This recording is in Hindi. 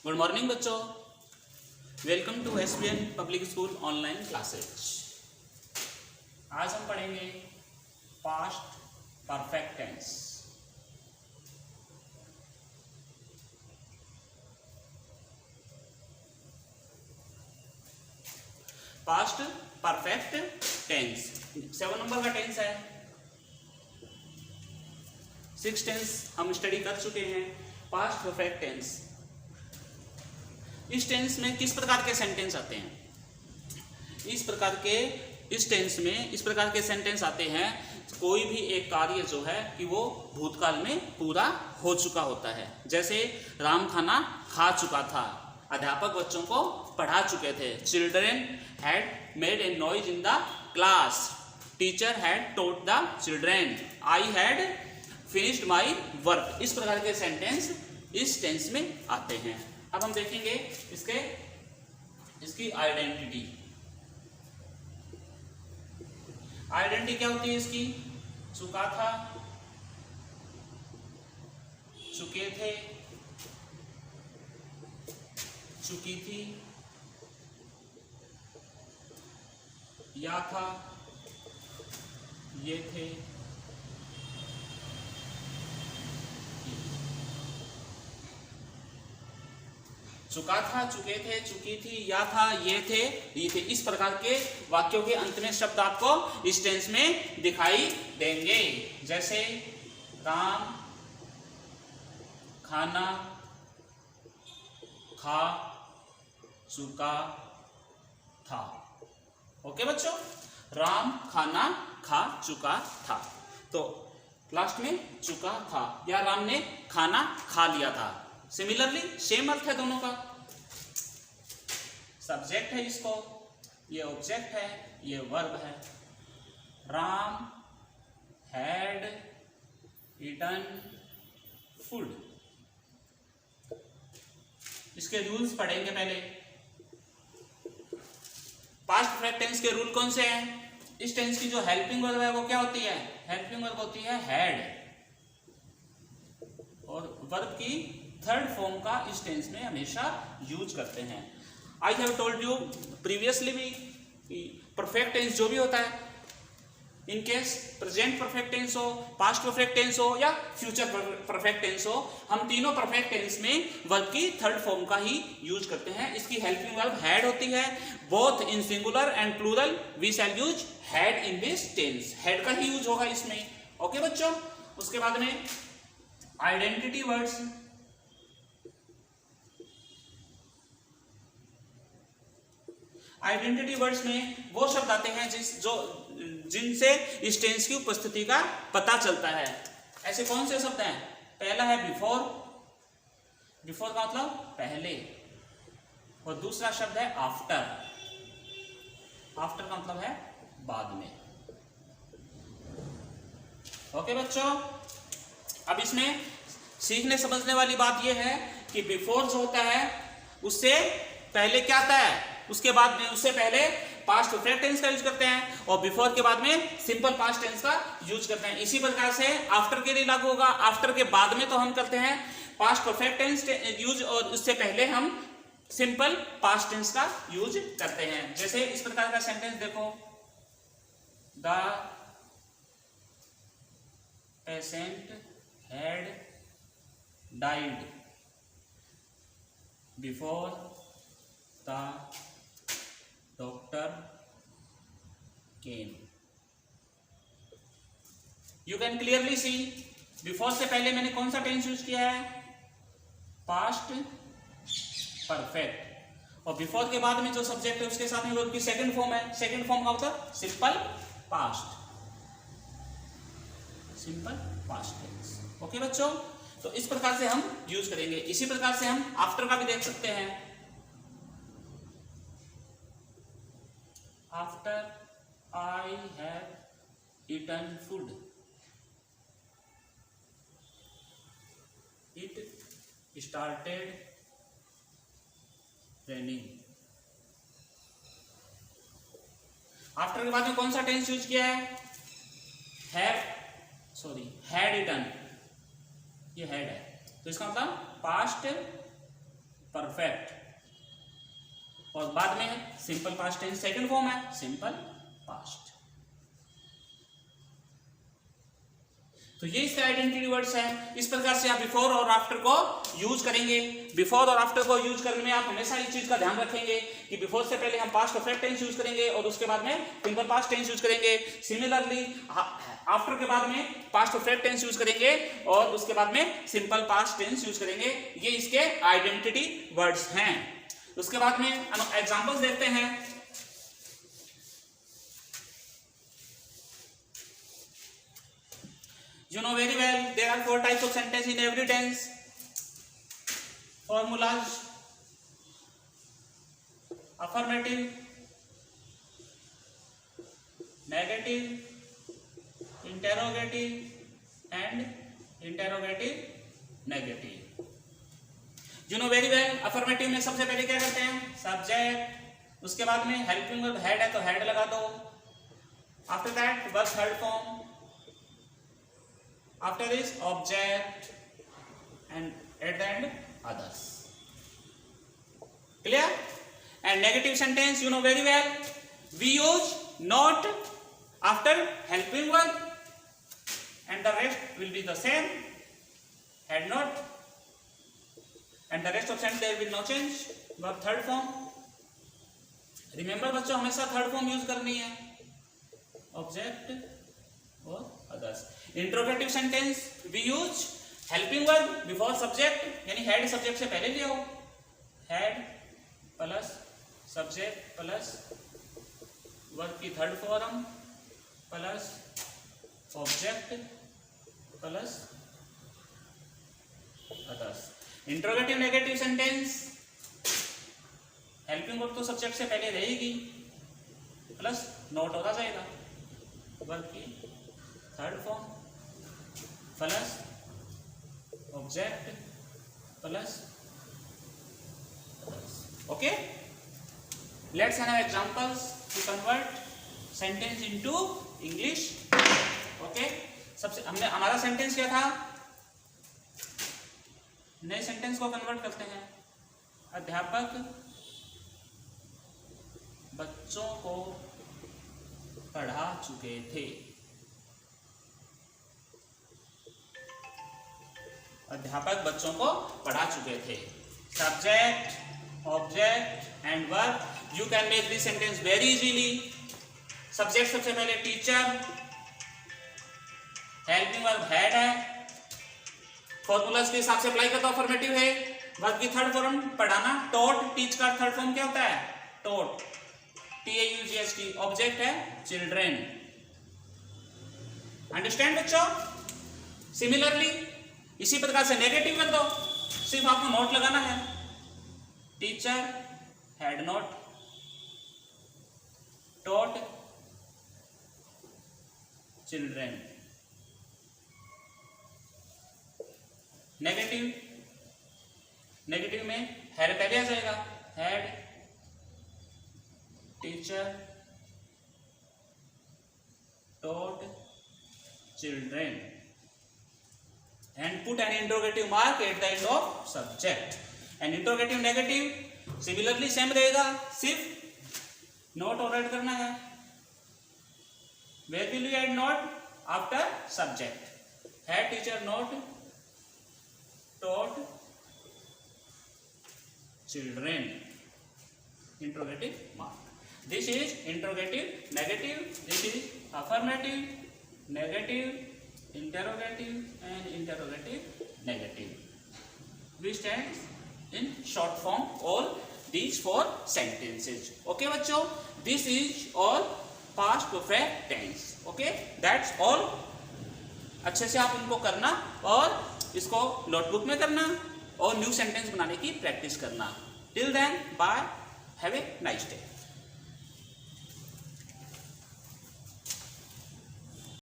गुड मॉर्निंग बच्चों, welcome to SBN public school online classes. आज हम पढ़ेंगे past perfect tense. Past perfect tense 7 number का टेंस है। 6 टेंस हम स्टडी कर चुके हैं। पास्ट परफेक्ट टेंस, इस टेंस में किस प्रकार के सेंटेंस आते हैं? इस टेंस में इस प्रकार के सेंटेंस आते हैं, कोई भी एक कार्य जो है कि वो भूतकाल में पूरा हो चुका होता है। जैसे राम खाना खा चुका था, अध्यापक बच्चों को पढ़ा चुके थे। Children had made a noise in the class, teacher had taught the children, I had finished my work. इस प्रकार के सेंटेंस इस टेंस में आते हैं। अब हम देखेंगे इसकी आइडेंटिटी। आइडेंटिटी क्या होती है इसकी? चुका था, चुके थे, चुकी थी, या था, ये थे, चुका था, चुके थे, चुकी थी, या था, ये थे, ये थे। इस प्रकार के वाक्यों के अंत में शब्द आपको इस टेंस में दिखाई देंगे। जैसे राम खाना खा चुका था। ओके बच्चों, राम खाना खा चुका था, तो लास्ट में चुका था या राम ने खाना खा लिया था। सिमिलरली सेम अर्थ है दोनों का। सब्जेक्ट है इसको, ये ऑब्जेक्ट है, ये वर्ब है। Ram had eaten food. इसके रूल्स पढ़ेंगे पहले। पास्ट परफेक्ट टेंस के रूल कौन से हैं? इस टेंस की जो हेल्पिंग वर्ब है वो क्या होती है? हेल्पिंग वर्ब होती है हैड, और वर्ब की थर्ड फॉर्म का इस टेंस में हमेशा यूज करते हैं। I have told you previously भी, परफेक्ट टेंस जो भी होता है, in case present perfect tense हो, पास्ट परफेक्ट टेंस हो या फ्यूचर परफेक्ट टेंस हो, हम तीनों परफेक्ट टेंस में वर्ब की थर्ड फॉर्म का ही यूज करते हैं। इसकी हेल्पिंग वर्ब हैड होती है। Both in singular and plural we shall use had in this tense. Had का ही यूज होगा इसमें। ओके बच्चों, उसके बाद में आइडेंटिटी वर्ड्स। आइडेंटिटी वर्ड्स में वो शब्द आते हैं जिनसे इस टेंस की उपस्थिति का पता चलता है। ऐसे कौन से शब्द हैं? पहला है बिफोर। बिफोर का मतलब पहले, और दूसरा शब्द है आफ्टर। आफ्टर का मतलब है बाद में। ओके बच्चों, अब इसमें सीखने समझने वाली बात यह है कि बिफोर जो होता है उससे पहले क्या आता है, उसके बाद में उससे पहले पास्ट परफेक्ट टेंस का यूज करते हैं, और बिफोर के बाद में सिंपल पास्ट टेंस का यूज करते हैं। इसी प्रकार से आफ्टर के लिए लागू होगा। आफ्टर के बाद में तो हम करते हैं पास्ट परफेक्ट टेंस यूज, और उससे पहले हम सिंपल पास्ट टेंस का यूज करते हैं। जैसे इस प्रकार का सेंटेंस देखो, the patient had died before the doctor came. You can clearly see, before से पहले मैंने कौन सा टेंस यूज किया है? Past perfect. और बिफोर के बाद में जो सब्जेक्ट है उसके साथ में वर्ब की सेकंड फॉर्म है। सेकंड फॉर्म का मतलब simple past, simple past tense. Okay बच्चों, तो इस प्रकार से हम यूज करेंगे। इसी प्रकार से हम आफ्टर का भी देख सकते हैं। After I have eaten food, it started raining. After के बाद में कौन सा टेंस यूज किया है? हैड ईटन, ये हेड है, तो इसका मतलब पास्ट परफेक्ट, और बाद में simple past tense second form है सिंपल पास्ट। तो ये इसके आइडेंटिटी वर्ड्स हैं। इस प्रकार से आप बिफोर और आफ्टर को यूज करेंगे। बिफोर और आफ्टर को यूज करने में आप हमेशा इस चीज का ध्यान रखेंगे कि बिफोर से पहले हम पास्ट परफेक्ट टेंस यूज करेंगे और उसके बाद में सिंपल पास्ट टेंस यूज करेंगे। सिमिलरली आफ्टर के बाद में पास्ट परफेक्ट टेंस यूज करेंगे और उसके बाद में सिंपल पास्ट टेंस यूज करेंगे। ये इसके आइडेंटिटी वर्ड्स हैं। उसके बाद में एग्जांपल्स देखते हैं। You know very well there are 4 types of sentence in every tense. Formulas: affirmative, negative, interrogative and interrogative negative. You know very well affirmative में सबसे पहले क्या करते हैं सब्जेक्ट, उसके बाद में हेल्पिंग वर्ब हेड है तो हेड लगा दो, after that verb third form, after this object and at the end others. Clear? And negative sentence you know very well, we use not after helping verb and the rest will be the same, had not, and the rest of sentence there will no change. verb third form, remember बच्चों हमेशा थर्ड फॉर्म यूज करनी है, ऑब्जेक्ट और others. Interrogative sentence we use helping verb before subject, यानी हेड सब्जेक्ट से पहले ले आओ, had plus subject plus verb की third form plus object plus others. Interrogative negative sentence helping verb तो सब्जेक्ट से पहले रहेगी प्लस नोट होता जाएगा, वर्ब की third form plus object plus okay. Let's have examples to convert sentence into English. Okay, सबसे हमने हमारा सेंटेंस क्या था, नए सेंटेंस को कन्वर्ट करते हैं। अध्यापक बच्चों को पढ़ा चुके थे, अध्यापक बच्चों को पढ़ा चुके थे। Subject, object and verb, you can make this sentence very easily. Subject सबसे पहले टीचर, हेल्पिंग वर्ब हेड है, फॉर्मूलाज के हिसाब से अप्लाई करता हूं, अफर्मेटिव है। वर्ब की थर्ड फॉर्म पढ़ाना, टॉट, टीच का थर्ड फॉर्म क्या होता है टॉट, TAUGHT। ऑब्जेक्ट है चिल्ड्रेन। अंडरस्टैंड बच्चों? सिमिलरली इसी प्रकार से नेगेटिव कर दो, सिर्फ आपको नोट लगाना है, teacher had not taught children. Negative, negative में हैड पहले आ जाएगा, had teacher taught children and put an interrogative mark at the end of subject. And interrogative negative similarly same रहेगा, सिर्फ नोट और ऐड करना है। Where will you add note? After subject. Had teacher not taught children? Interrogative mark. This is interrogative negative. This is affirmative negative, interrogative and interrogative negative. We stand in short form all these 4 sentences. Okay बच्चों, this is all past perfect tense. Okay, that's all. अच्छे से आप इनको करना और इसको नोटबुक में करना और न्यू सेंटेंस बनाने की प्रैक्टिस करना। Till then, bye. Have a nice day.